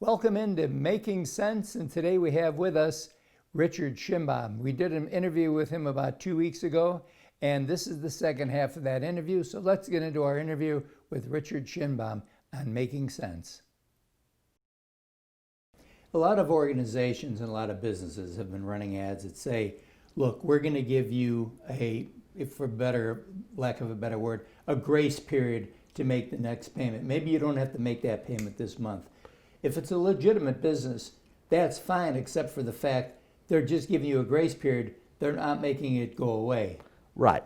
Welcome into Making Sense, and today we have with us Richard Shinbaum. We did an interview with him about 2 weeks ago, and this is the second half of that interview. So let's get into our interview with Richard Shinbaum on Making Sense. A lot of organizations and a lot of businesses have been running ads that say, look, we're going to give you lack of a better word, a grace period to make the next payment. Maybe you don't have to make that payment this month. If it's a legitimate business, that's fine, except for the fact they're just giving you a grace period. They're not making it go away. Right.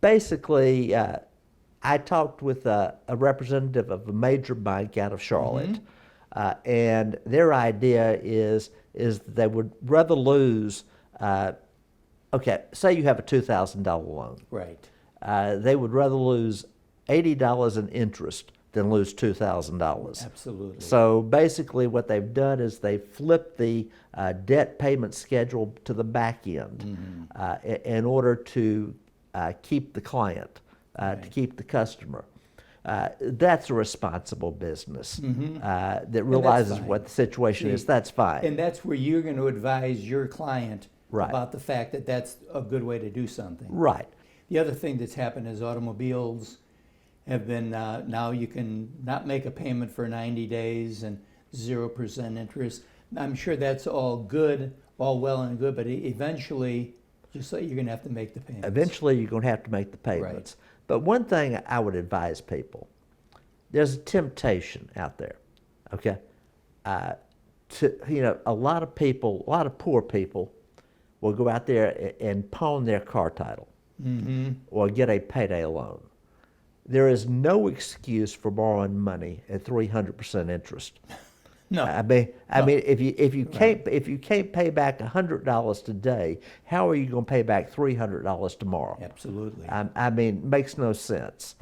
Basically, I talked with a representative of a major bank out of Charlotte, and their idea is they would rather lose, say you have a $2,000 loan. Right. They would rather lose $80 in interest than lose $2,000. Absolutely. So basically what they've done is they flipped the debt payment schedule to the back end in order to keep the client, to keep the customer. That's a responsible business that realizes what the situation is. That's fine. And that's where you're going to advise your client about the fact that that's a good way to do something. Right. The other thing that's happened is automobiles have been, now you can not make a payment for 90 days and 0% interest. I'm sure that's all good, all well and good, but eventually, just like you're going to have to make the payments. Eventually, you're going to have to make the payments. Right. But one thing I would advise people, there's a temptation out there, okay? A lot of people, a lot of poor people will go out there and pawn their car title or get a payday loan. There is no excuse for borrowing money at 300% interest. No. I mean, if you can't pay back $100 today, how are you going to pay back $300 tomorrow? Absolutely. It makes no sense.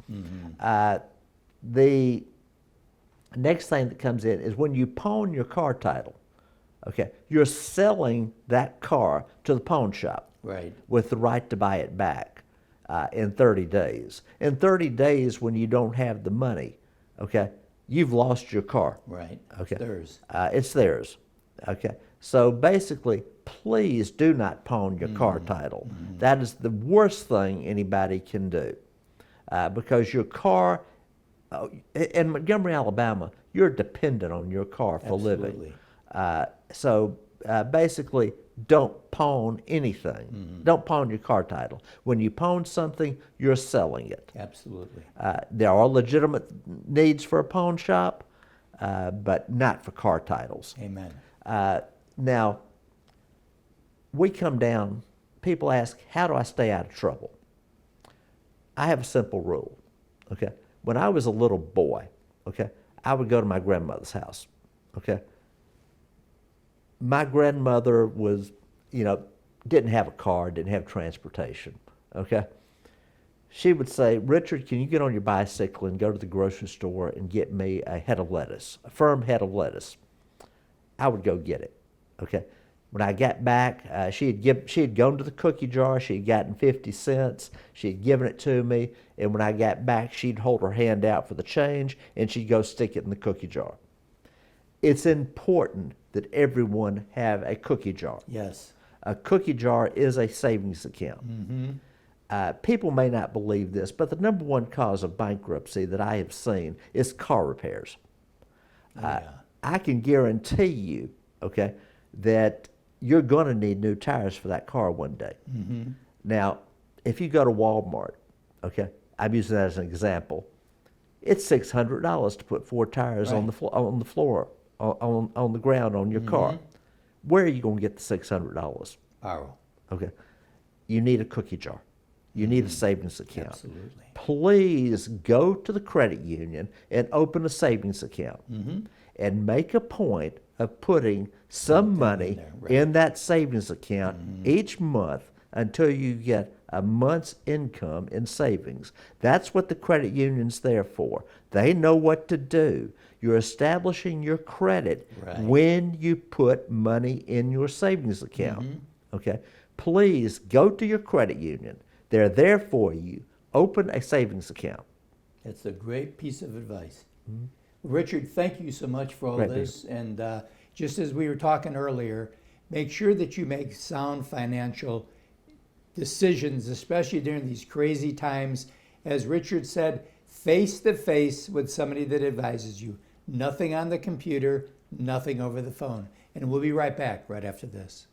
The next thing that comes in is when you pawn your car title. Okay, you're selling that car to the pawn shop. Right. With the right to buy it back. In 30 days. In 30 days, when you don't have the money, okay, you've lost your car. Right. Okay. It's theirs. It's theirs. Okay. So basically, please do not pawn your car title. That is the worst thing anybody can do, because your car, in Montgomery, Alabama, you're dependent on your car for living. So basically, don't pawn anything. Don't pawn your car title. When you pawn something, you're selling it. Absolutely. There are legitimate needs for a pawn shop, but not for car titles. Amen. Now, we come down, people ask, how do I stay out of trouble? I have a simple rule, okay? When I was a little boy, okay, I would go to my grandmother's house, okay? My grandmother was, didn't have a car, didn't have transportation, okay? She would say, Richard, can you get on your bicycle and go to the grocery store and get me a head of lettuce, a firm head of lettuce? I would go get it, okay? When I got back, she had gone to the cookie jar, she had gotten 50 cents, she had given it to me, and when I got back, she'd hold her hand out for the change, and she'd go stick it in the cookie jar. It's important that everyone have a cookie jar. Yes. A cookie jar is a savings account. People may not believe this, but the number one cause of bankruptcy that I have seen is car repairs. I can guarantee you, okay, that you're going to need new tires for that car one day. Now, if you go to Walmart, okay, I'm using that as an example, it's $600 to put 4 tires on the floor. On the ground on your car. Where are you going to get the $600? Borrow. Okay. You need a cookie jar. You need a savings account. Absolutely. Please go to the credit union and open a savings account and make a point of putting some money in that savings account each month until you get a month's income in savings. That's what the credit union's there for. They know what to do. You're establishing your credit when you put money in your savings account. Okay? Please go to your credit union. They're there for you. Open a savings account. That's a great piece of advice. Richard, thank you so much for all Great deal. this. And just as we were talking earlier, make sure that you make sound financial decisions, especially during these crazy times. As Richard said, face to face with somebody that advises you. Nothing on the computer, nothing over the phone. And we'll be right back right after this.